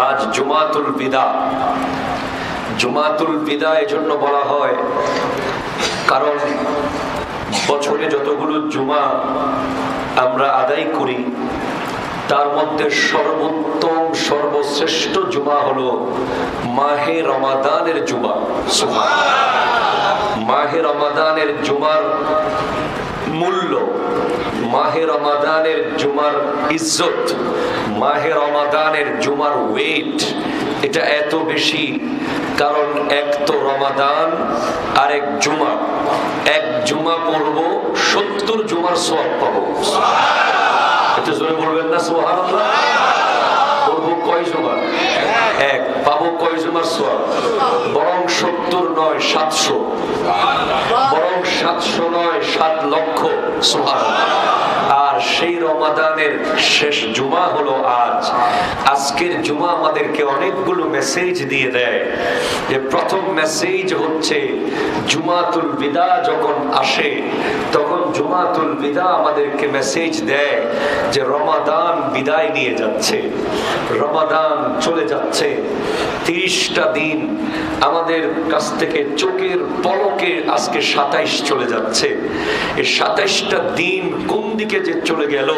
আজ জুমাতুল বিদা। জুমাতুল বিদা এজন্য বলা হয় কারণ বছরে যতগুলো জুমা আমরা আদায় করি তার মধ্যে সর্বোত্তম সর্বশ্রেষ্ঠ জুমা হলো মাহে রমাদানের জুমা। মাহে রমাদানের জুমার মূল্য, মাহে রমাদানের জুমার ইজ্জত, মাহে রমাদানের জুমার ওয়েট এটা এত বেশি কারণ এক তো রমাদান আর এক জুমা, এক জুমা পড়বো 70 জুমার সওয়াব পাবো। এটা জোরে বলবেন না সুবহানাল্লাহ? পড়বো কয় জুমা? এক। পাবো কয় জুমার সওয়াব? বরং 70 নয় 700, বরং 700 নয় 7 লক্ষ। সুবহানাল্লাহ। আর সেই রমাদানের শেষ জুমা হলো আজ। আজকের জুমা আমাদেরকে অনেকগুলো মেসেজ দিয়ে দেয়। যে প্রথম মেসেজ হচ্ছে জুমাতুল বিদা যখন আসে তখন জুমাতুল বিদা আমাদেরকে মেসেজ দেয় যে রমাদান বিদায় নিয়ে যাচ্ছে, রমাদান চলে যাচ্ছে। 30টা দিন আমাদের কাছ থেকে চোখের পলকে আজকে 27 চলে যাচ্ছে। এই 27টা দিন কোন দিকে যে চলে গেল,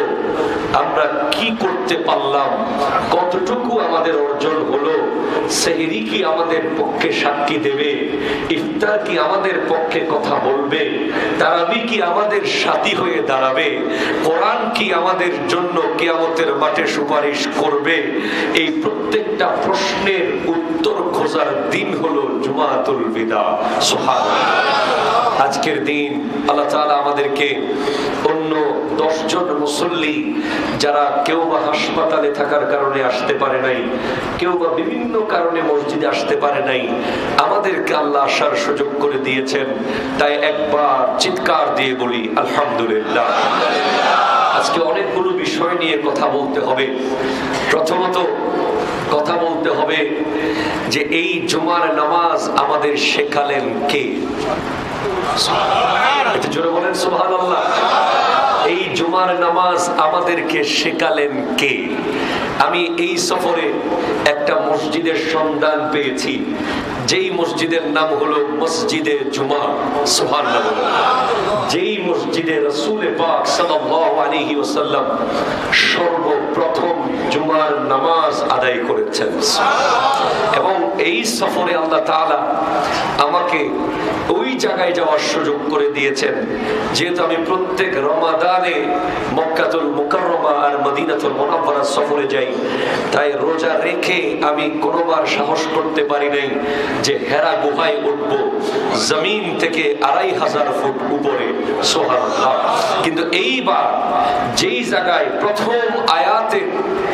আমরা কি করতে পারলাম, কতটুকু আমাদের অর্জন হলো, সেহরি কি আমাদের পক্ষে সাক্ষী দেবে, ইফতার কি আমাদের পক্ষে কথা বলবে, তারাবি কি আমাদের সাথী হয়ে দাঁড়াবে, কোরআন কি আমাদের জন্য কিয়ামতের মাঠে সুপারিশ করবে, এই প্রত্যেকটা প্রশ্নের উত্তর খোঁজার দিন হলো জুমাতুল বিদা। সুবহানাল্লাহ। আজকের দিন আল্লাহ তাআলা আমাদেরকে অন্য 10 জন মুসল্লি যারা কেউ বা হাসপাতালে থাকার কারণে আসতে পারে নাই, কেউ বা বিভিন্ন কারণে মসজিদে আসতে পারে নাই, আমাদেরকে আল্লাহ আসার সুযোগ করে দিয়েছেন। তাই একবার চিৎকার দিয়ে বলি আলহামদুলিল্লাহ। আজকে অনেকগুলো বিষয় নিয়ে কথা বলতে হবে। প্রথমত কথা বলতে হবে যে এই জুমার নামাজ আমাদের শেখালেন কে? একটু জোরে বলেন সুবহানাল্লাহ। এই জুমার নামাজ আমাদেরকে শেখালেন কে? আমি এই সফরে একটা মসজিদের সন্ধান পেয়েছি, যেই মসজিদের নাম হলো মসজিদে জুমা। সুবহানাল্লাহ। যেই মসজিদে রাসূল পাক সাল্লাল্লাহু আলাইহি ওয়াসাল্লাম সর্বপ্রথম জুমার নামাজ আদায় করেছেন। এবং এই সফরে আল্লাহ তাআলা আমাকে ওই জায়গায় যাওয়ার সুযোগ করে দিয়েছেন। যেহেতু আমি প্রত্যেক রমাদানে মক্কাতুল মুকাররমা আর মদিনাতুল মুনাওয়ারা সফরে যাই, তাই রোজা রেখে আমি কোনোবার সাহস করতে পারি নাই যে হেরা গুহায় উঠবো জমিন থেকে 2500 ফুট উপরে। সুবহানাল্লাহ। কিন্তু এইবার যেই জায়গায় প্রথম আয়াতে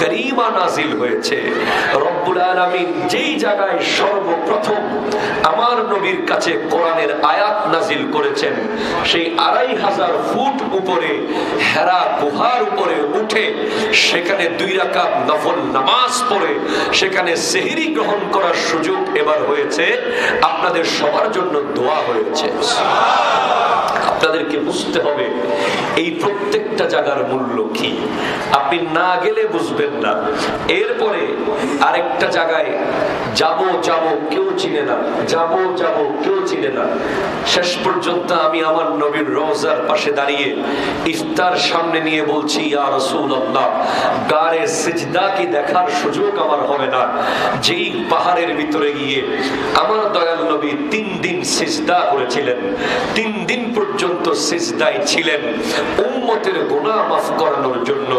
কারিমা নাজিল হয়েছে, রব্বুল আলামিন যেই জায়গায় সর্বপ্রথম আমার নবীর কাছে কোরআনের আয়াত নাজিল করেছেন, সেই 2500 ফুট উপরে হেরা গুহার উপরে উঠে সেখানে 2 রাকাত নফল নামাজ পড়ে সেখানে সেহরি গ্রহণ করার সুযোগ এবার হয়েছে। আপনাদের সবার জন্য দোয়া হয়েছে। আপনাদেরকে বুঝতে হবে এই প্রত্যেকটা জায়গার মূল্য কি। আপনি না গেলে বুঝবেন না। এরপরে আরেকটা জায়গায় যাব যাব কেউ চিনে না, যাব যাব কেউ চিনে না। শেষ পর্যন্ত আমি আমার নবীর রওজার পাশে দাঁড়িয়ে ইফতার সামনে নিয়ে বলছি, ইয়া রাসূলুল্লাহ, গারে সিজদা কি দেখার সুযোগ আমার হবে না, যেই পাহাড়ের ভিতরে গিয়ে আমার দয়াল নবী 3 দিন সিজদা করেছিলেন, 3 দিন পর্যন্ত সিজদায় ছিলেন উম্মতের গুনাহ মাফ করানোর জন্য।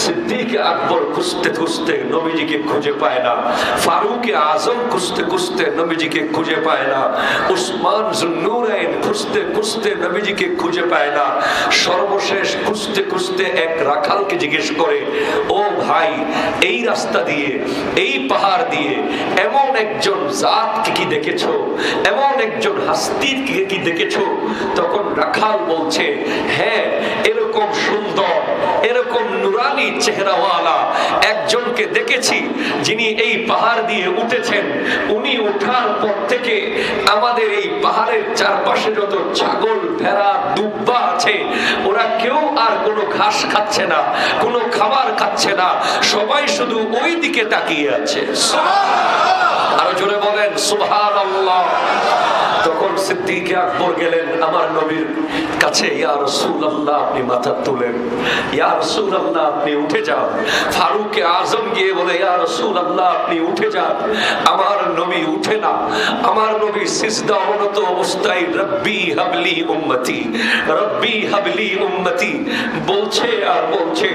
সিদ্দিক আকবর খুঁজতে খুঁজতে নবীজিকে খুঁজে পায় না, ফারুক আজম খুঁজতে খুঁজতে নবীজিকে খুঁজে পায় না, উসমান জুন্নুরাইন খুঁজতে খুঁজতে নবীজিকে খুঁজে পায় না। সর্বশেষ খুঁজতে খুঁজতে এক রাখালকে জিজ্ঞেস করে, ও ভাই, এই রাস্তা দিয়ে এই পাহাড় দিয়ে এমন একজন জাতকে কি দেখেছো, এমন একজন হাস্তিকে কি দেখেছো? তখন রাখাল বলছে, হ্যাঁ, এরকম সুন্দর এরকম নুরানি চেহারাওয়ালা একজনকে দেখেছি, যিনি এই পাহাড় দিয়ে উঠেছেন। উনি ওঠার পর থেকে আমাদের এই পাহাড়ের চারপাশে যত ছাগল, ভেড়া, দুব্বা আছে, ওরা কেউ আর কোনো ঘাস খাচ্ছে না, কোনো খাবার খাচ্ছে না, সবাই শুধু ওই দিকে তাকিয়ে আছে। আরো জোরে বলেন সুবহানাল্লাহ। তখন সিদ্দিক আকবর গেলেন আমার নবীর কাছে, ইয়া রাসূলুল্লাহ আপনি মাথা তুলেন, ইয়া রাসূলুল্লাহ আপনি উঠে যান। ফারুক আজম গিয়ে বলে, ইয়া রাসূলুল্লাহ আপনি উঠে যান। আমার নবী উঠে না, আমার নবী সিজদা অবনত অবস্থায় রব্বি হাবলি উম্মতি, রব্বি হাবলি উম্মতি বলছে আর বলছে।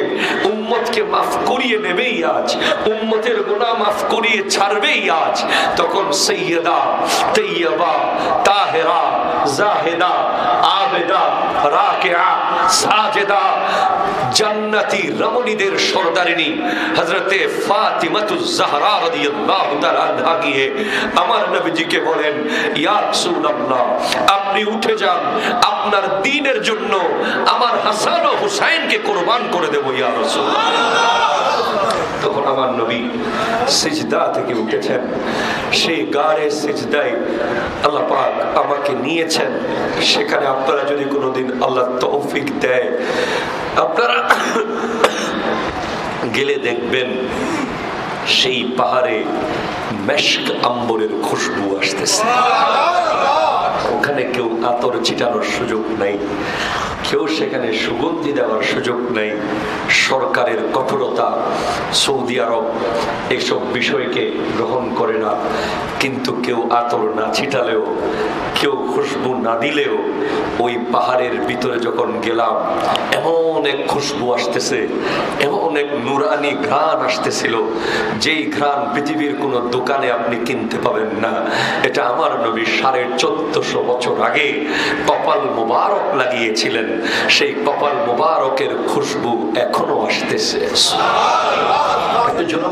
উম্মতকে মাফ করিয়ে নেবেই আজ, উম্মতের গুনাহ মাফ করিয়ে ছাড়বেই আজ। তখন সাইয়্যিদা তাইয়্যিবা তাহেরা জাহেদা আবেদা রাকিআ সাজেদা জান্নাতি রমণীদের সরদারিনী হযরতে ফাতিমাতুজ জাহরা রাদিয়াল্লাহু তাআলা আনহা গিয়ে আমার নবীজিকে বলেন, ইয়া রাসূলুল্লাহ আপনি উঠে যান, আপনার দ্বীনের জন্য আমার হাসান ও হুসাইনকে কুরবান করে দেব ইয়া রাসূলুল্লাহ। তখন আমার নবী সিজদা থেকে উঠেছেন, সেই গাড়ে সিজদায় আল্লাহ পাক আমাকে নিয়েছেন। সেখানে আপনারা যদি কোনোদিন আল্লাহ তৌফিক দেয়, আপনারা গেলে দেখবেন সেই পাহাড়ে মেশক আম্বরের খুশবু আসতেছে। ওখানে কেউ আতর ছিটানোর সুযোগ নাই, কেউ সেখানে সুগন্ধি দেওয়ার সুযোগ নেই। সরকারের কঠোরতা, সৌদি আরব এইসব বিষয়কে গ্রহণ করে না। কিন্তু কেউ আতর না ছিটালেও, কেউ খুশবু না দিলেও, ওই পাহাড়ের ভিতরে যখন গেলাম এমন এক খুশবু আসতেছে, এমন এক নুরানি ঘ্রাণ আসতেছিল, যেই ঘ্রাণ পৃথিবীর কোনো দোকানে আপনি কিনতে পাবেন না। এটা আমার নবী 1450 বছর আগে কপাল মোবারক লাগিয়েছিলেন, সেই কপাল মোবারকের খুশবু এখনো আসতেছে।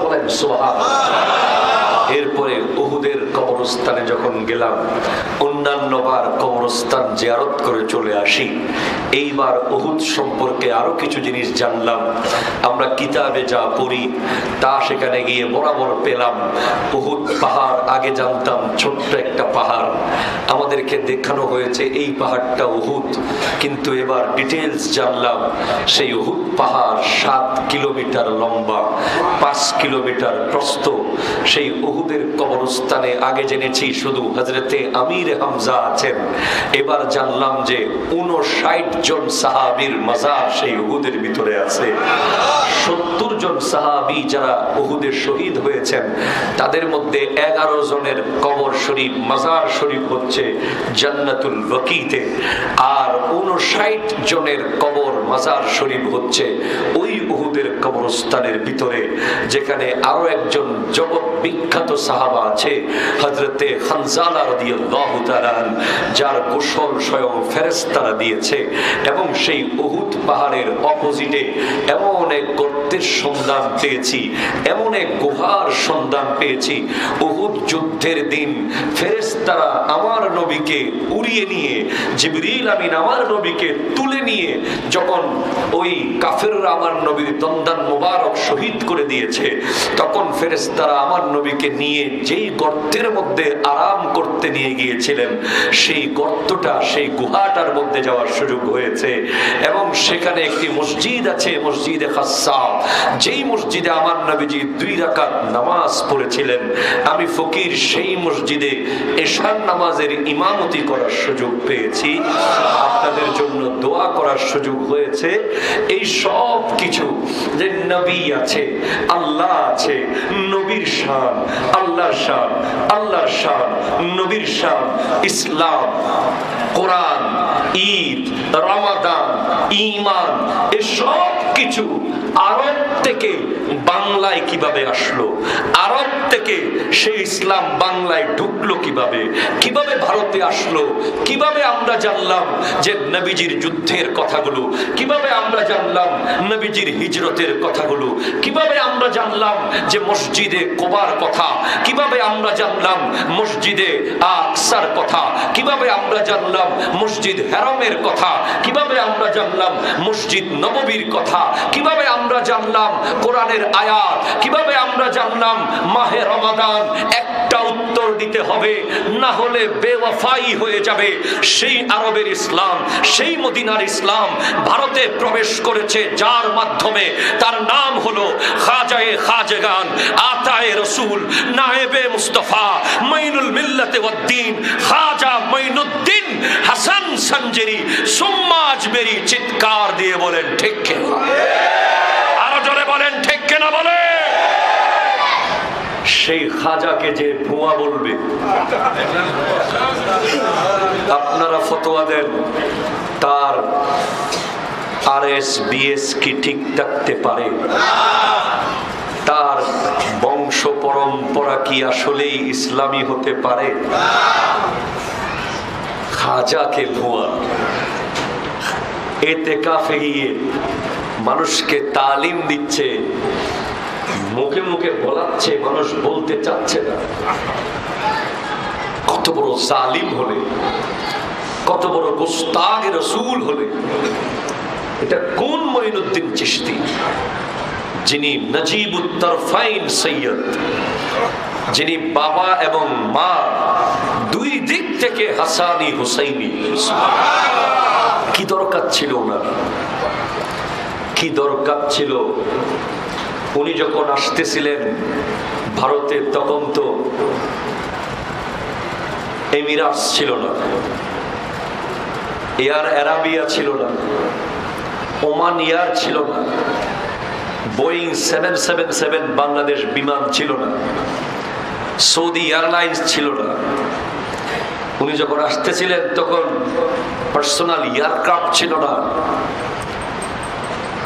বলেন সুবহানাল্লাহ। এরপরে উহুদের কবরস্থানে যখন গেলাম, অন্যান্যবার কবরস্থান জিয়ারত করে চলে আসি, এইবার উহুদ সম্পর্কে আরো কিছু জিনিস জানলাম। আমরা কিতাবে যা পড়ি তা সেখানে গিয়ে বরাবর পেলাম। উহুদ পাহাড় আগে জানতাম ছোট্ট একটা পাহাড়, আমাদেরকে দেখানো হয়েছে এই পাহাড়টা উহুদ, কিন্তু এবার ডিটেইলস জানলাম সেই উহুদ পাহাড় 7 কিলোমিটার লম্বা, 5 কিলোমিটার প্রস্থ। সেই উহুদের কবরস্থানে আগে জেনেছি শুধু হযরতে আমির হামজা আছেন, এবার জানলাম যে 59 জন সাহাবীর মাজার সেই উহুদের ভিতরে আছে। 70 জন সাহাবী যারা উহুদে শহীদ হয়েছেন, তাদের মধ্যে 11 জনের কবর শরীফ, মাজার শরীফ হচ্ছে জান্নাতুল বাকিতে, আর 59 জনের কবর মাজার শরীফ হচ্ছে ওই উহুদের কবরস্থানের ভিতরে, যেখানে আরো একজন জগৎ বিখ্যাত সাহাবা আছে হযরতে হানজালা রাদিয়াল্লাহু তাআলা, যার গোসল স্বয়ং ফেরেশতারা দিয়েছে। এবং সেই উহুদ পাহাড়ের অপোজিটে এমন এক গর্তের সন্ধান পেয়েছি, এমন এক গুহার সন্ধান পেয়েছি। উহুদ যুদ্ধের দিন ফেরেশতারা আমার নবীকে উড়িয়ে নিয়ে, জিবরিল আমিন আমার নবীকে তুলে নিয়ে যখন ওই কাফেররা আমার নবীর দন্দান মোবারক শহীদ করে দিয়েছে, তখন ফেরেশতারা আমার নবীকে নিয়ে যেই গর্তের মধ্যে আরাম করতে নিয়ে গিয়েছিলেন, সেই গর্তটা, সেই গুহাটার মধ্যে যাওয়ার সুযোগ হয়েছে। এবং সেখানে একটি মসজিদ আছে, মসজিদে খাসসা, যেই মসজিদে আমার নবীজি 2 রাকাত নামাজ পড়েছিলেন। আমি ফকির সেই মসজিদে এশার নামাজের ইমামতি করার সুযোগ পেয়েছি, আপনাদের জন্য দোয়া করার সুযোগ হয়েছে। এই সব কিছু যে নবী আছে, আল্লাহ আছে, নবীর শান, আল্লাহর শান, আল্লাহর শান, নবীর শান, ইসলাম, কোরআন, ঈদ, রমাদান, ঈমান, এসব কিছু আরব থেকে বাংলায় কিভাবে আসলো, আরব থেকে সেই ইসলাম বাংলায় ঢুকলো কিভাবে, কিভাবে ভারতে আসলো, কিভাবে আমরা জানলাম যে নবীজির যুদ্ধের কথাগুলো, কিভাবে আমরা জানলাম নবীজির হিজরতের কথাগুলো, কিভাবে আমরা জানলাম যে মসজিদে কোবার কথা, কিভাবে আমরা জানলাম মসজিদে আকসার কথা, কিভাবে আমরা জানলাম মসজিদ হারামের কথা, কিভাবে আমরা জানলাম মসজিদ নববীর কথা, কিভাবে আমরা জানলাম কোরআনের আয়াত, কিভাবে আমরা জানলাম মাহে রমাদান। একটা উত্তর দিতে হবে, না হলে বেওয়াফাই হয়ে যাবে। সেই আরবের ইসলাম, সেই মদিনার ইসলাম ভারতে প্রবেশ করেছে যার মাধ্যমে, তার নাম হলো খাজায়ে খাজগান, আতায়ে রসুল, নায়েবে মুস্তাফা, মাইনুল মিল্লাতে ওয়াদ্দিন, খাজা মাইনুদ্দিন হাসান সঞ্জেরি সুম্মা আজমেরি। চিৎকার দিয়ে বলেন ঠিক কিনা? আরো জোরে বলেন ঠিক কিনা? বলে সেই খাজাকে যে ভুয়া বলবে, আপনারা ফতোয়া দেন তার RS-BS কি ঠিক থাকতে পারে? তার বংশ পরম্পরা কি আসলেই ইসলামী হতে পারে? খাজাকে ভুয়া, এতেকাফে গিয়ে মানুষকে তালিম দিচ্ছে, মুখে মুখে বলাচ্ছে, মানুষ বলতে চাচ্ছে না। কত বড় জালিম হলে, কত বড় গোস্তাগে রসুল হলে! এটা কোন মঈনুদ্দিন চিশতি যিনি নজিবুত তরফাইন সৈয়দ, যিনি বাবা এবং মা দুই দিক থেকে হাসানি হুসাইনি। কি দরকার ছিল ওনার? কি দরকার ছিল? উনি যখন আসতেছিলেন ভারতে, তখন তো এমিরাটস ছিল না, এয়ার আরাবিয়া ছিল না, ওমান এয়ার ছিল না, বোয়িং 777 বাংলাদেশ বিমান ছিল না, সৌদি এয়ারলাইন্স ছিল না। উনি যখন আসতেছিলেন তখন পার্সোনাল এয়ারক্রাফট ছিল না।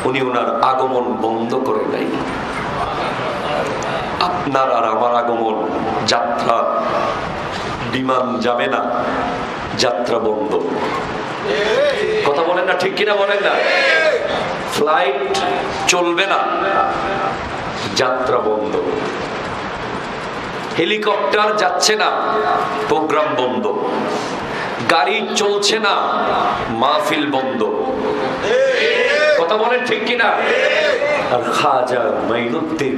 উনি ওনার আগমন বন্ধ করে নাই। আপনার আর আমার আগমন, যাত্রা, বিমান যাবে না, যাত্রা বন্ধ। কথা বলেন না ঠিক কিনা? বলেন না। ফ্লাইট চলবে না, যাত্রা বন্ধ। হেলিকপ্টার যাচ্ছে না, প্রোগ্রাম বন্ধ। গাড়ি চলছে না, মাহফিল বন্ধ। কথা বলেন ঠিক কিনা? আর খাজা মাইনুদ্দিন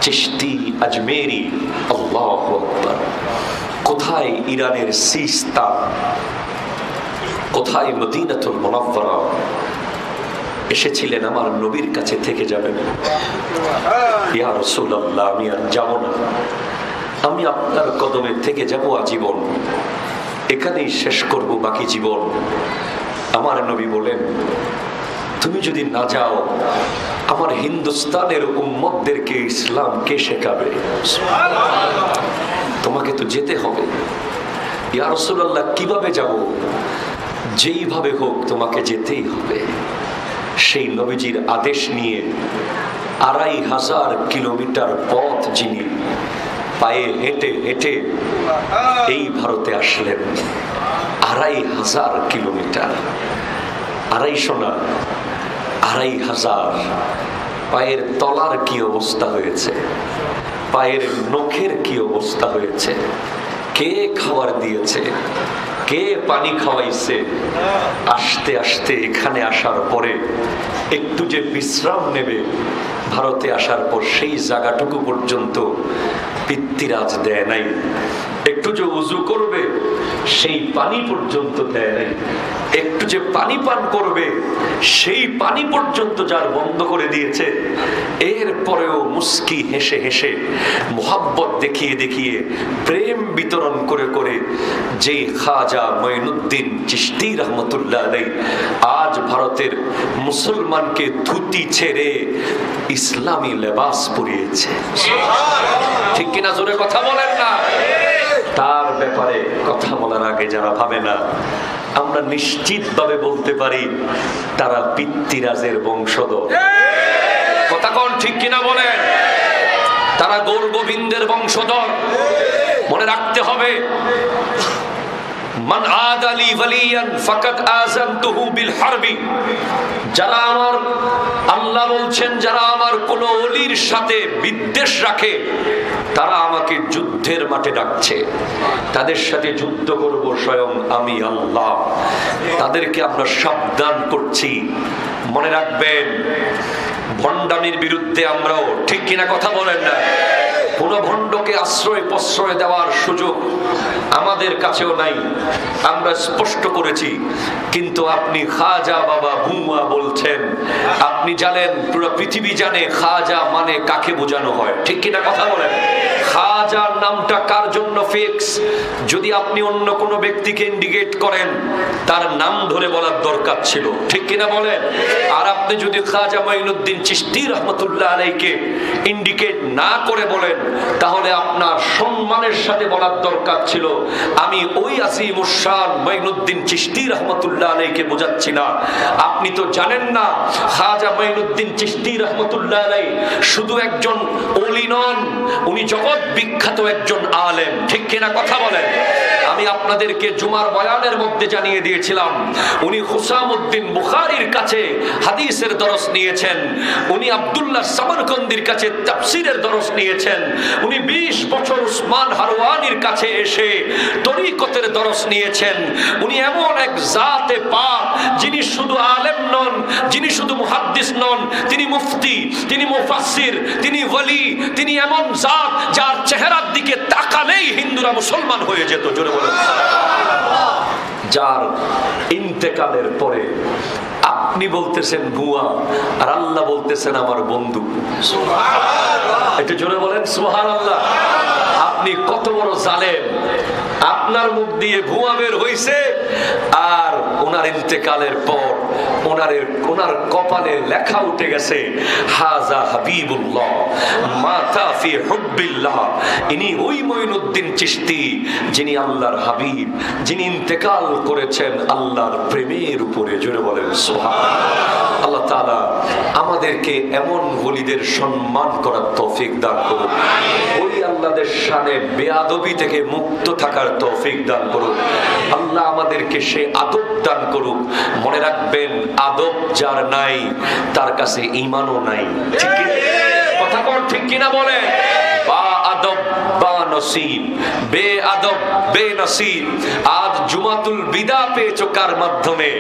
চিশতি আজমেরি, আল্লাহু আকবার, কোথায় ইরানের সিস্তান, কোথায় মদিনাতুল মুনাওয়ারা এসেছিলেন আমার নবীর কাছে থেকে যাবেন। ইয়া রাসূলুল্লাহ, আমি আর যাব না, আমি আপনার কদমে থেকে যাব আজীবন, এখানেই শেষ করব বাকি জীবন। আমার নবী বলেন, তুমি যদি না যাও, আমার হিন্দুস্তানের উম্মতদেরকে ইসলাম কে শেখাবে? তোমাকে তো যেতে হবে। ইয়া রাসূলুল্লাহ, কিভাবে যাব? যেইভাবে হোক তোমাকে যেতেই হবে। সেই নবীজির আদেশ নিয়ে 2500 কিলোমিটার পথ যিনি পায়ে হেঁটে হেঁটে এই ভারতে আসলেন, 2500 কিলোমিটার, 250 না, 2500। পায়ের তলার কি অবস্থা হয়েছে, পায়ের নখের কি অবস্থা হয়েছে, কে খাবার দিয়েছে, কে পানি খাওয়াইছে। আসতে আসতে এখানে আসার পরে একটু যে বিশ্রাম নেবে, ভারতে আসার পর সেই জায়গাটুকু পর্যন্ত পিতৃরাজ দেয় নাই। একটু যে উজু করবে, সেই পানি পর্যন্ত দেয় নাই। একটু যে পানি পান করবে, সেই পানি পর্যন্ত যার বন্ধ করে দিয়েছে। এরপরেও মুস্কি হেসে হেসে, মোহাব্বত দেখিয়ে দেখিয়ে, প্রেম বিতরণ করে করে যে খাজা মঈনুদ্দিন চিশতি রহমতুল্লাহ আলাইহি আজ ভারতের মুসলমানকে ধুতি ছেড়ে ইসলামী লেবাস পরিয়েছে। ঠিক কিনা? জোরে কথা বলেন না। তার ব্যাপারে কথা বলার আগে যারা ভাবে না, আমরা নিশ্চিত ভাবে বলতে পারি তারা পিতৃরাজের বংশধর। কথা কোন ঠিক কিনা বলেন? তারা গৌর গোবিন্দের বংশধর। মনে রাখতে হবে, মান আদালি ওয়ালিয়ান ফাকাদ আযানতুহু বিল হারবি। যারা আমার, আল্লাহ বলছেন, যারা আমার কোন ওলির সাথে বিদ্বেষ রাখে তারা আমাকে যুদ্ধের মাঠে ডাকছে। তাদের সাথে যুদ্ধ করব স্বয়ং আমি আল্লাহ। তাদেরকে আমরা সাবধান করছি। মনে রাখবেন, ভণ্ডামির বিরুদ্ধে আমরাও, ঠিক কিনা কথা বলেন না? কোন ভণ্ডকে আশ্রয় প্রশ্রয় দেওয়ার সুযোগ আমাদের কাছেও নাই, আমরা স্পষ্ট করেছি। কিন্তু আপনি খাজা বাবা ভুয়া বলছেন, আপনি জানেন, পুরো পৃথিবী জানে খাজা মানে কাকে বোঝানো হয়, ঠিক কিনা কথা বলেন? খাজার নামটা কার জন্য ফিক্স? যদি আপনি অন্য কোনো ব্যক্তিকে ইন্ডিকেট করেন তার নাম ধরে বলার দরকার ছিল, ঠিক কিনা বলেন? আর আপনি যদি খাজা মাইনুদ্দিন চিশতি রহমতুল্লাহ আলাইহিকে ইন্ডিকেট না করে বলেন তাহলে আপনার সম্মানের সাথে বলার দরকার ছিল আমি ওই আসিমুস শান মাইনুদ্দিন চিশতি রহমতুল্লাহ আলাইহিকে বোঝাচ্ছি না। আপনি তো জানেন না খাজা মাইনুদ্দিন চিশতি রহমতুল্লাহ আলাইহি শুধু একজন ওলি নন, উনি জগৎ বিখ্যাত একজন আলেম, ঠিক কিনা কথা বলেন? আমি আপনাদেরকে জুমার বয়ানের মধ্যে জানিয়ে দিয়েছিলাম উনি হুসামউদ্দিন বুখারীর কাছে হাদিসের দরস নিয়েছেন, উনি আব্দুল্লাহ সামরকন্দির কাছে তাফসীরের দরস নিয়েছেন, উনি 20 বছর উসমান হারওয়ানির কাছে এসে তরিকতের দরস নিয়েছেন। উনি এমন এক জাতে পাক যিনি শুধু আলেম নন, যিনি শুধু মুহাদ্দিস নন, তিনি মুফতি, তিনি মুফাসসির, তিনি ওলি, তিনি এমন জাত যার চেহারার দিকে তাকালেই হিন্দুরা মুসলমান হয়ে যেত। জোরে বলেন। যার ইন্তেকালের পরে আপনি বলতেছেন ভুয়া আর আল্লাহ বলতেছেন আমার বন্ধু। একটু জোরে বলেন সুবহানাল্লাহ। আপনি কত বড় জালেম! আপনার মুখ দিয়ে ভুয়া বের হইছে আর ওনার ইন্তেকালের পর ওনার কপালে লেখা উঠে গেছে হাজা হাবিবুল্লাহ মাতা ফি হুব্বিল্লাহ। ইনি ওই মঈনুদ্দিন চিশতি যিনি আল্লাহর হাবিব, যিনি ইন্তেকাল করেছেন আল্লাহর প্রেমের উপরে। জোরে বলেন সুবহানাল্লাহ। আল্লাহ তাআলা আমাদেরকে এমন ওলিদের সম্মান করার তৌফিক দান করুন। ওই আল্লাহদের শানে বেয়াদবি থেকে মুক্ত থাকার তৌফিক দান করুন। আল্লাহ আমাদেরকে সে আদব দান করুক। মনে রাখবেন, আদব যার নাই তার কাছে ঈমানও নাই, ঠিক কি কথা কোন ঠিক কিনা বলে? বা আদব বা নসিব, বে আদব বে নসিব। আজ জুমাতুল বিদা পেয়েছো কার মাধ্যমে?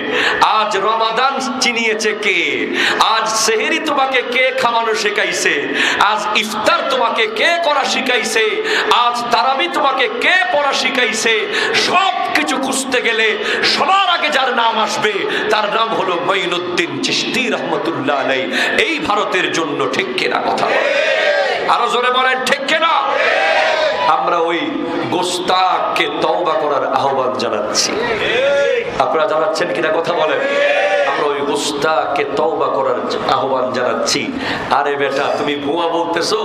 আজ রমাদান চিনিয়েছে কে? আজ সেহরি তোমাকে কে খাওয়ানো শেখাইছে? আজ ইফতার তোমাকে কে করা শিখাইছে? আজ তারাবি তোমাকে কে পড়া শিখাইছে? সব কিছু খুঁজতে গেলে সবার আগে যার নাম আসবে তার নাম হলো মঈনুদ্দিন চিশতি রহমতুল্লাহ আলাইহি, এই ভারতের জন্য, ঠিক কিনা কথা বলে? আরো জোরে বলেন ঠিক কিনা? আমরা ওই গোস্তাককে তওবা করার আহ্বান জানাচ্ছি। আপনারা জানাচ্ছেন কিনা কথা বলেন? আমরা ওই গোস্তাককে তওবা করার আহ্বান জানাচ্ছি। আরে বেটা, তুমি ভুয়া বলতেছো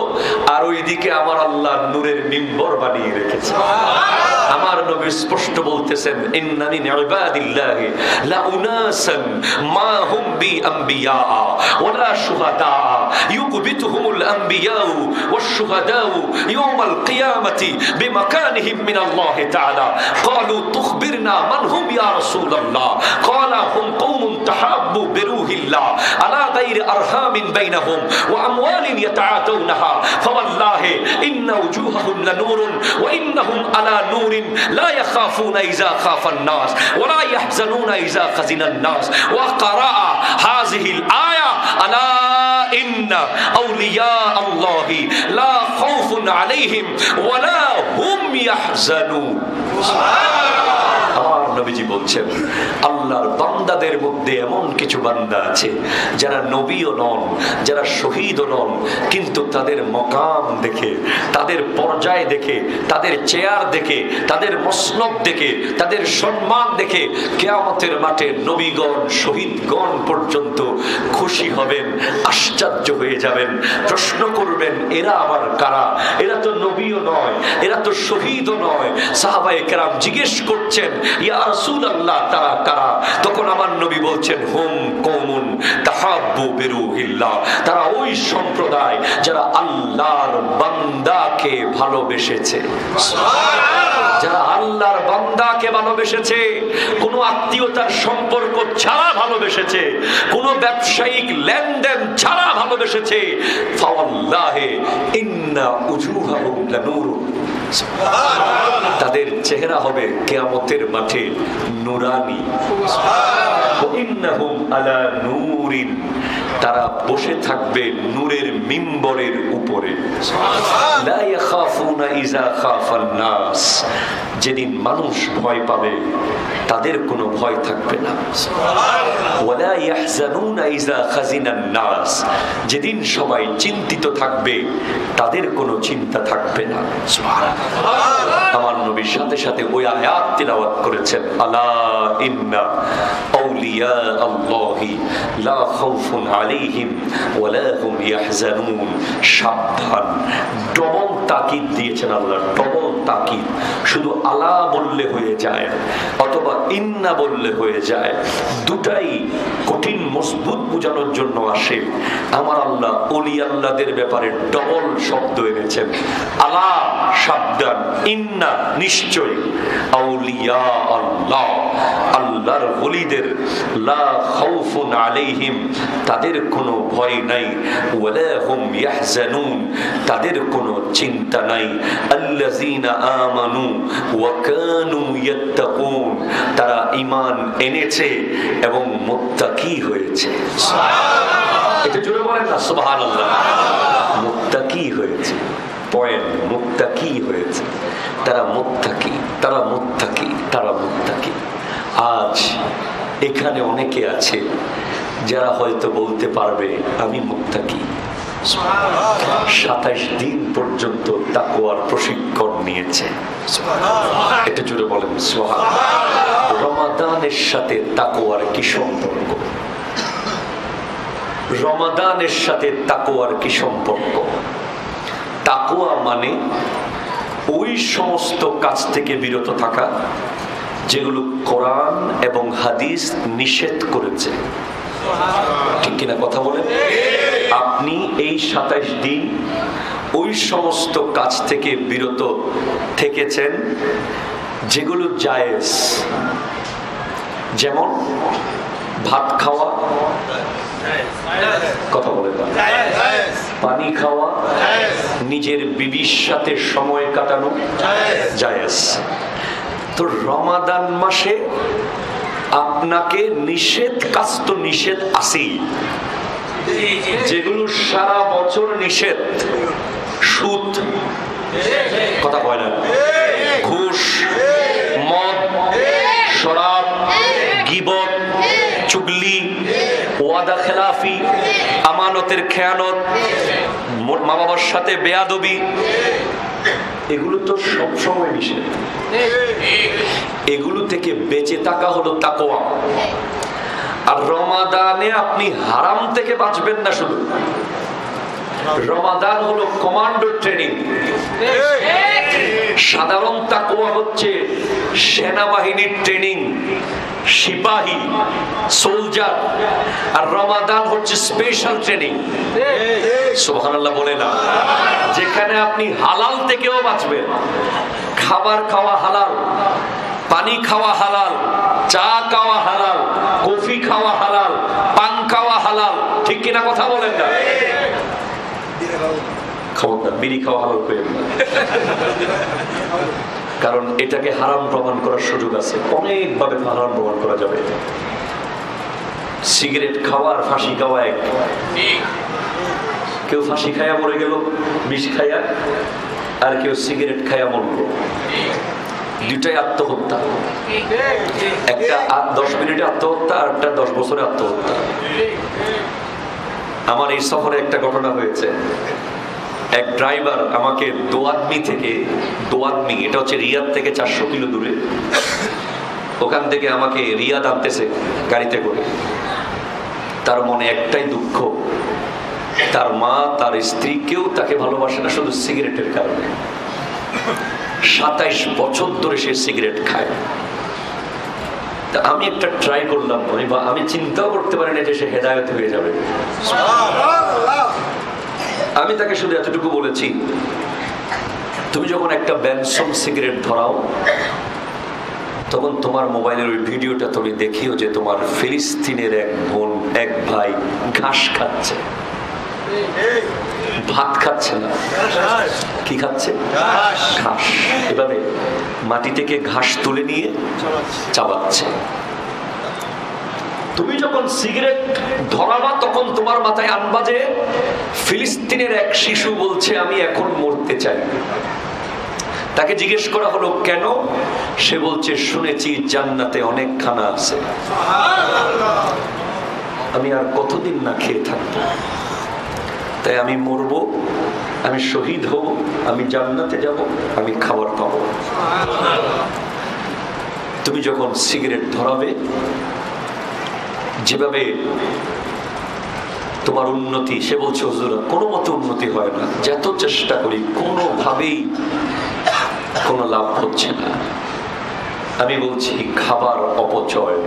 আর ওইদিকে আমার আল্লাহ নূরের মিম্বর বানিয়ে রেখেছে। আমার নবী স্পষ্ট বলতেছেন ইন্না মিন ইবাদিল্লাহি লা উনাসান মা হুম বি আমবিয়া ওয়ালা শুহাদা ইউকবিতুহুমুল আমবিয়া ওয়াশ শুহাদা ইয়াউমাল কিয়ামাতি বিমাকানিহিম মিনাল্লাহি তাআলা ক্বালু তুখবিরনা মান হুম ইয়া রাসূলুল্লাহ ক্বালা হুম কওমুন তাহাব্বু বিরূহিল্লাহ আলা গায়রি আরহামিন বাইনাহুম ওয়া আমওয়ালিন ইয়াতাআতাউনাহা ফাওয়াল্লাহি ইন্না উজুহাহুম লানুরুন ওয়া ইন্নাহুম আলা নূর لا يخافون إذا خاف الناس ولا يحزنون إذا خزن الناس وقرأ هذه الآية ألا إن أولياء الله لا خوف عليهم ولا هم يحزنون। আমার নবীজি বলছেন আল্লাহর বান্দাদের মধ্যে এমন কিছু বান্দা আছে যারা নবীও নন, যারা শহীদও নন, কিন্তু তাদের মকাম দেখে, তাদের পর্যায় দেখে, তাদের চেয়ার দেখে, তাদের মসনদ দেখে, তাদের সম্মান দেখে কিয়ামতের মাঠে নবীগণ শহীদগণ পর্যন্ত খুশি হবেন, আশ্চর্য হয়ে যাবেন, প্রশ্ন করবেন এরা আবার কারা? এরা তো নবীও নয়, এরা তো শহীদও নয়। সাহাবায়ে কেরাম জিজ্ঞেস করছেন, ইয়া রাসূলুল্লাহ, তারা কারা? তখন আমার নবী বলছেন, হুম কওমুন তাহাব্বু বিরুহিল্লাহ, তারা ওই সম্প্রদায় যারা আল্লাহর বান্দাকে ভালোবেসেছে। যারা আল্লাহর বান্দাকে ভালোবেসেছে, কোন আত্মীয়তার সম্পর্ক ছাড়া ভালোবেসেছে, কোন ব্যবসায়িক লেনদেন ছাড়া ভালোবেসেছে। ফাওয়াল্লাহি ইন্না উজুহাহুম লানূরুন, তাদের চেহারা হবে কিয়ামতের মাঠে নুরানি। ওয়া ইন্নাহুম আলা নূরিন, তারা বসে থাকবে নূরের মিম্বরের উপরে। লা ইয়াখাফুনা ইযা খাফান নাস, যেদিন মানুষ ভয় পাবে তাদের কোনো ভয় থাকবে না। ওয়ালা ইয়াহজানুনা ইযা খাজিনান নাস, যেদিন সবাই চিন্তিত থাকবে তাদের কোনো চিন্তা থাকবে না। সুবহানাল্লাহ। আমার নবীর সাথে সাথে ওই আয়াত তিলাওয়াত করেছেন, আলা ইন্না আউলিয়া আল্লাহি লা খাউফুন আলাইহিম ওয়ালা হুম ইয়াহজানুন। সাবধান, ডবল তাকিদ দিয়েছেন আল্লাহ, ডবল তাকিদ। শুধু আলা বললে হয়ে যায় অথবা ইন্না বললে হয়ে যায়, দুটাই কঠিন মজবুত বোঝানোর জন্য আসে। আমার আল্লাহ ওলি আল্লাহদের ব্যাপারে ডবল শব্দ এনেছেন। আলা সাবধান, ইন্না নিশ্চয়, আউলিয়া আল্লাহ আল্লাহর ওলিদের লা খাউফুন আলাইহিম, তাদের কোনো ভয় নাই, ওয়ালা হুম ইয়াহজানুন, তাদের কোনো চিন্তা নাই। আল্লাযীনা আমানু ওয়া কানু ইয়াত্তাকুন, তারা ঈমান এনেছে এবং মুত্তাকি হয়েছে। সুবহানাল্লাহ। এটা জোরে বলেন না সুবহানাল্লাহ। মুত্তাকি হয়েছে, পয়েন্ট, মুত্তাকি হয়েছে। তারা মুত্তাকি, তারা মুত্তাকি, তারা মুত্তাকি। আজ এখানে অনেকে আছে যারা হয়তো বলতে পারবে আমি মুত্তাকি। 27 দিন পর্যন্ত তাকওয়ার প্রশিক্ষণ নিয়েছে। এটা জুড়ে বলেন সুবহানাল্লাহ। রমাদানের সাথে তাকওয়ার কি সম্পর্ক? রমাদানের সাথে তাকওয়ার কি সম্পর্ক? তাকওয়া মানে ওই সমস্ত কাজ থেকে বিরত থাকা যেগুলো কোরআন এবং হাদিস নিষেধ করেছে। ঠিক কিনা কথা বলেন? আপনি এই 27 দিন ওই সমস্ত কাজ থেকে বিরত থেকেছেন যেগুলো জায়েজ, যেমন ভাত খাওয়া, কথা বলে পানি খাওয়া, নিজের বিবির সাথে সময় কাটানো জায়েজ। তো রমাদান মাসে আপনাকে নিষেধ কাজ তো নিষেধ আছেই, যেগুলো সারা বছর নিষেধ। সুদ, কথা কয় না, ঘুষ, মদ, শরাব, গীবত, চুগলি, ওয়াদা খেলাফি, আমানতের খেয়ানত, মা বাবার সাথে বেয়াদবি, এগুলো তো সবসময় নিষেধ। এগুলো থেকে বেঁচে থাকা হলো তাকওয়া। আর রমাদানে আপনি হারাম থেকে বাঁচবেন না শুধু, রমাদান হলো কমান্ডো ট্রেনিং। সাধারণ তাকওয়া হচ্ছে সেনাবাহিনীর ট্রেনিং, সিপাহী, সোলজার। আর রমাদান হচ্ছে স্পেশাল ট্রেনিং। সুবহানাল্লাহ বলে না, যেখানে আপনি হালাল থেকেও বাঁচবেন। খাবার খাওয়া হালাল, পানি খাওয়া হালাল, চা খাওয়া হালাল, কফি খাওয়া হালাল, পান খাওয়া হালাল। ঠিক কিনা কথা বলেন না? খবরদার বিড়ি খাওয়া হালাল করেন না, কারণ এটাকে হারাম প্রমাণ করার সুযোগ আছে, অনেকভাবে হারাম প্রমাণ করা যাবে। সিগারেট খাওয়া আর ফাঁসি খাওয়া এক। কেউ ফাঁসি খায়া মরে গেল বিষ খায়া, আর কেউ সিগারেট খায়া মরল। দুটাই আত্মহত্যা। একটা 10 মিনিটে আত্মহত্যা, আর একটা 10 বছরে আত্মহত্যা। আমার এই সফরে একটা ঘটনা হয়েছে। এক ড্রাইভার আমাকে দোয়াদমি থেকে, দোয়াদমি এটা হচ্ছে রিয়াদ থেকে 400 কিলো দূরে, ওখান থেকে আমাকে রিয়াদ আনতেছে গাড়িতে করে। তার মনে একটাই দুঃখ, তার মা, তার স্ত্রী কেউ তাকে ভালোবাসে না, শুধু সিগারেটের কারণে। 27 বছর ধরে সে সিগারেট খায়। আমি একটা ট্রাই করলাম, আমি চিন্তাও করতে পারি না যে সে হেদায়েত হয়ে যাবে। আমি তাকে শুধু এতটুকু বলেছি, তুমি যখন একটা বেনসন সিগারেট ধরাও তখন তোমার মোবাইলের ওই ভিডিওটা তুমি দেখিও যে তোমার ফিলিস্তিনের এক বোন, এক ভাই ঘাস খাচ্ছে, ভাত খাচ্ছে না, কি খাচ্ছে? ঘাস। এভাবে মাটি থেকে ঘাস তুলে নিয়ে চাবাচ্ছে। তুমি যখন সিগারেট ধরাবা তখন তোমার মাথায় আনবা যে ফিলিস্তিনের এক শিশু বলছে আমি এখন মরতে চাই। তাকে জিজ্ঞেস করা হলো কেন? সে বলছে শুনেছি জান্নাতে অনেক খানা আছে, আমি আর কতদিন না খেয়ে থাকবো, তাই আমি মরবো, আমি শহীদ হব, আমি জান্নাতে যাব, আমি খাবার পাবো। তুমি যখন সিগারেট ধরাবে, যেভাবে তোমার উন্নতি, সে বলছে হুজুর কোনো মতে উন্নতি হয় না, যত চেষ্টা করি কোনোভাবেই কোনো লাভ হচ্ছে না। আমি বলছি খাবার অপচয়।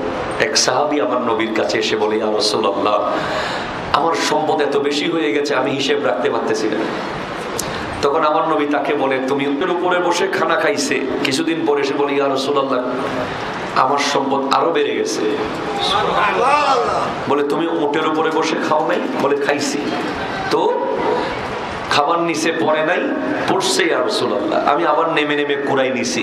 এক সাহাবী আমার নবীর কাছে এসে বলে ইয়া রাসূলুল্লাহ, আমার সম্পদ এত বেশি হয়ে গেছে আমি হিসেব রাখতে পারতেছি না। তখন আমার নবী তাকে বলে তুমি উটের উপরে বসে খানা খাইছে, কিছুদিন পরে এসে বলে ইয়া রাসূলুল্লাহ আমার সম্পদ আরো বেড়ে গেছে। বলে তুমি উটের উপরে বসে খাও নাই? বলে খাইছি। তো খাবার নিচে পড়ে নাই? পড়ছে ইয়া রাসূলুল্লাহ। আমি আবার নেমে নেমে কুড়াই নিছি।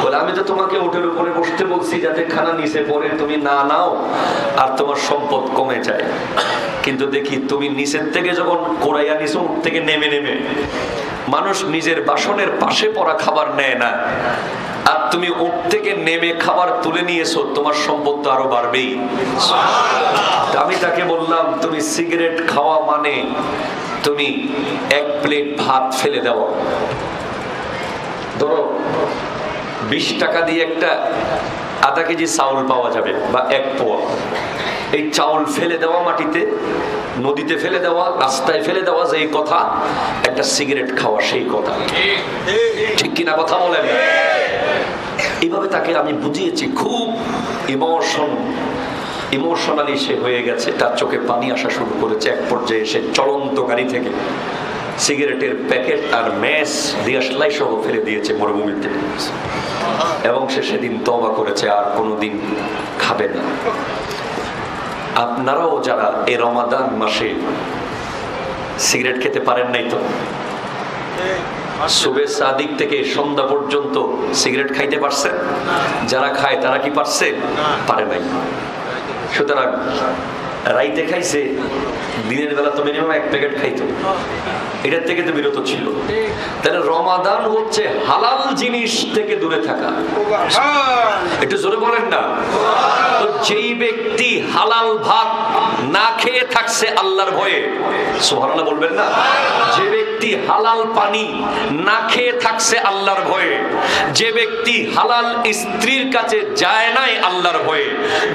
বলে আমি তো তোমাকে উটের উপরে বসতে বলছি যাতে খানা নিচে পড়ে তুমি না নাও আর তোমার সম্পদ কমে যায়, কিন্তু দেখি তুমি নিচের থেকে যখন কুড়াইয়া নিছো উঠ থেকে নেমে নেমে, মানুষ নিজের বাসনের পাশে পড়া খাবার নেয় না, আর তুমি উঠ থেকে নেমে খাবার তুলে নিয়েছো, তোমার সম্পদ তো আরো বাড়বেই। আমি তাকে বললাম তুমি সিগারেট খাওয়া মানে তুমি এক প্লেট ভাত ফেলে দাও। ধরো 20 টাকা দিয়ে একটা আধা কেজি চাউল পাওয়া যাবে বা 1 পোয়া। এই চাউল ফেলে দেওয়া মাটিতে, নদীতে ফেলে দেওয়া, রাস্তায় ফেলে দেওয়া, যে কথা একটা সিগারেট খাওয়া সেই কথা। ঠিক কিনা কথা বলেন? এইভাবে তাকে আমি বুঝিয়েছি। খুব ইমোশনালি সে হয়ে গেছে, তার চোখে পানি আসা শুরু করেছে। এক পর্যায়ে সে চলন্ত গাড়ি থেকে সিগারেটের প্যাকেট আর ম্যাচ দিয়াশলাই সহ ফেলে দিয়েছে মরুভূমিতে, এবং সে সেদিন তওবা করেছে আর কোনোদিন খাবে না। আপনারাও যারা এই রমাদান মাসে সিগারেট খেতে পারেন নাই, তো সুবে সাদিক থেকে সন্ধ্যা পর্যন্ত সিগারেট খাইতে পারছেন? যারা খায় তারা কি পারছে? পারে নাই। সুতরাং রাইতে খাইছে, দিনের বেলা তো মিনিমাম 1 প্যাকেট খাইতো, এটার থেকে তো বিরত ছিল। তাহলে রমাদান হচ্ছে হালাল জিনিস থেকে দূরে থাকা। একটু জোরে বলেন না। তো যেই ব্যক্তি হালাল ভাত না খেয়ে থাকছে আল্লাহর ভয়ে, সুবহানাল্লাহ বলবেন না? যে ব্যক্তি হালাল পানি না খেয়ে থাকছে আল্লাহর ভয়ে, যে ব্যক্তি হালাল স্ত্রীর কাছে যায় নাই আল্লাহর ভয়ে,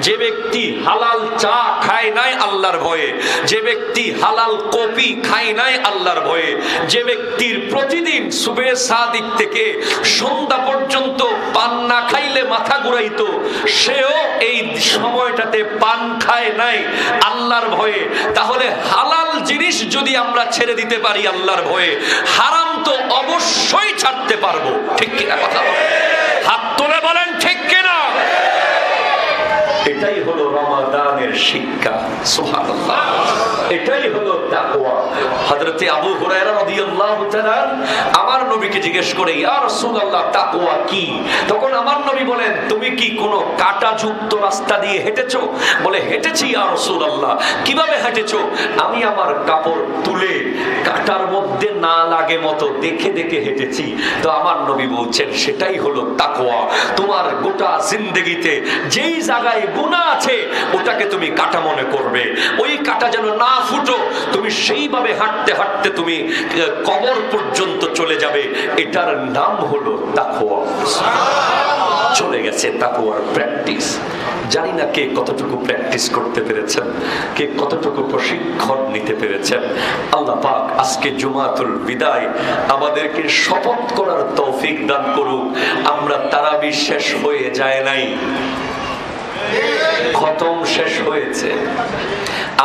যে ব্যক্তি হালাল চা খায় নাই আল্লাহর ভয়ে, যে ব্যক্তি হালাল কফি খায় নাই আল্লাহর ভয়ে, যে ব্যক্তির প্রতিদিন সুবে সাদিক থেকে সন্ধ্যা পর্যন্ত পান না খাইলে মাথা ঘুরাইতো, সেও এই সময়টাতে পান খায় নাই আল্লাহর ভয়ে। তাহলে হালাল জিনিস যদি আমরা ছেড়ে দিতে পারি আল্লাহর ভয়ে, হারাম তো অবশ্যই ছাড়তে পারবো। ঠিক কিনা কথা বলেন? হাত তুলে বলেন ঠিক কিনা? এটাই হলো রমাদানের শিক্ষা। সুবহানাল্লাহ, এটাই হলো তাকওয়া। হযরতে আবু হুরায়রা রাদিয়াল্লাহু তাআলা আমার নবীকে জিজ্ঞেস করে ইয়া রাসূলুল্লাহ তাকওয়া কি? তখন আমার নবী বলেন তুমি কি কোনো কাঁটাযুক্ত রাস্তা দিয়ে হেঁটেছো? বলে হেঁটেছি ইয়া রাসূলুল্লাহ। কিভাবে হেঁটেছো? আমি আমার কাপড় তুলে কাঁটার মধ্যে না লাগে মতো দেখে দেখে হেঁটেছি। তো আমার নবী বলছেন সেটাই হলো তাকওয়া। তোমার গোটা জিন্দেগিতে যেই জায়গায় গুনাহ আছে ওটাকে তুমি কাঁটা মনে করবে, ওই কাঁটা যেন না ফুটো, তুমি সেইভাবে হাঁটতে হাঁটতে তুমি কবর পর্যন্ত চলে যাবে। এটার নাম হলো তাকওয়া। চলে গেছে তাকওয়ার প্র্যাকটিস। জানি না কে কতটুকু প্র্যাকটিস করতে পেরেছেন, কে কতটুকু প্রশিক্ষণ নিতে পেরেছেন। আল্লাহ পাক আজকে জুমাতুল বিদায় আমাদেরকে শপথ করার তৌফিক দান করুক, আমরা তারাবি শেষ হয়ে যায় নাই, খতম শেষ হয়েছে।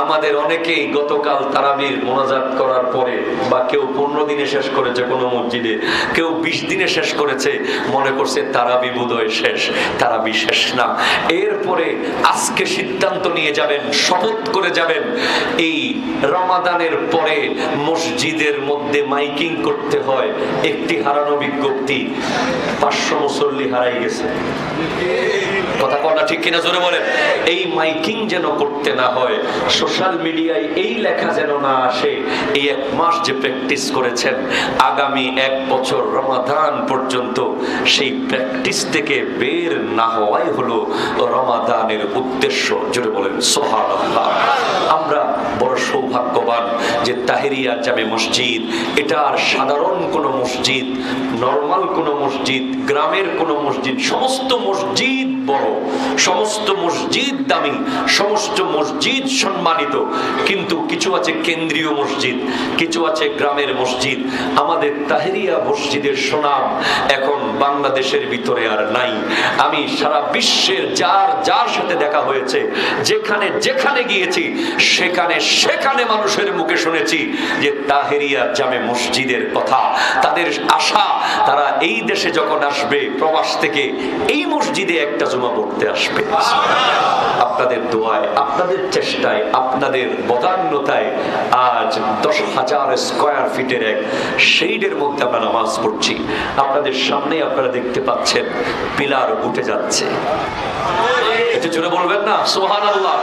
আমাদের অনেকেই গতকাল তারাবির মোনাজাত করার পরে, বা কেউ 15 দিনে শেষ করেছে কোন মসজিদে, কেউ 20 দিনে শেষ করেছে, মনে করছে তারাবি বোধহয় শেষ। তারাবি শেষ না। এরপরে আজকে সিদ্ধান্ত নিয়ে যাবেন, শপথ করে যাবেন, এই রমাদানের পরে মসজিদের মধ্যে মাইকিং করতে হয়। একটি হারানো বিজ্ঞপ্তি, 500 মুসল্লি হারাই গেছে। কথা কনা ঠিক কিনা জোরে বলেন। এই মাইকিং যেন করতে না হয়, সোশ্যাল মিডিয়ায় এই লেখা যেন না আসে। এই 1 মাস যে প্র্যাকটিস করেছেন, আগামী 1 বছর রমাদান পর্যন্ত সেই প্র্যাকটিস থেকে বের না হওয়াই হলো রমাদানের উদ্দেশ্য। জোরে বলেন সুবহানাল্লাহ। আমরা বড় সৌভাগ্যবান যে তাহেরিয়া জামে মসজিদ, এটা আর সাধারণ কোনো মসজিদ, নরমাল কোনো মসজিদ, গ্রামের কোনো মসজিদ, সমস্ত মসজিদ বড়, সমস্ত মসজিদ দামি, সমস্ত মসজিদ সম্মানিত। কিন্তু কিছু আছে কেন্দ্রীয় মসজিদ, কিছু আছে গ্রামের মসজিদ। আমাদের তাহেরিয়া মসজিদের সুনাম এখন বাংলাদেশের ভিতরে আর নাই। আমি সারা বিশ্বের যার সাথে দেখা হয়েছে, যেখানে যেখানে গিয়েছি, সেখানে মানুষের মুখে শুনেছি যে তাহেরিয়া জামে মসজিদের কথা। তাদের আশা, তারা এই দেশে যখন আসবে প্রবাস থেকে, এই মসজিদে একটা জুমা পড়তে আসবে। আপনাদের দোয়ায়, আপনাদের চেষ্টায়, আপনাদের বদান্যতায় আজ 10,000 স্কয়ার ফিটের এক শেডের মধ্যে আমরা নামাজ পড়ছি। আপনাদের সামনে আপনারা দেখতে পাচ্ছেন পিলার উঠে যাচ্ছে। এটা জোরে বলবেন না সুবহানাল্লাহ।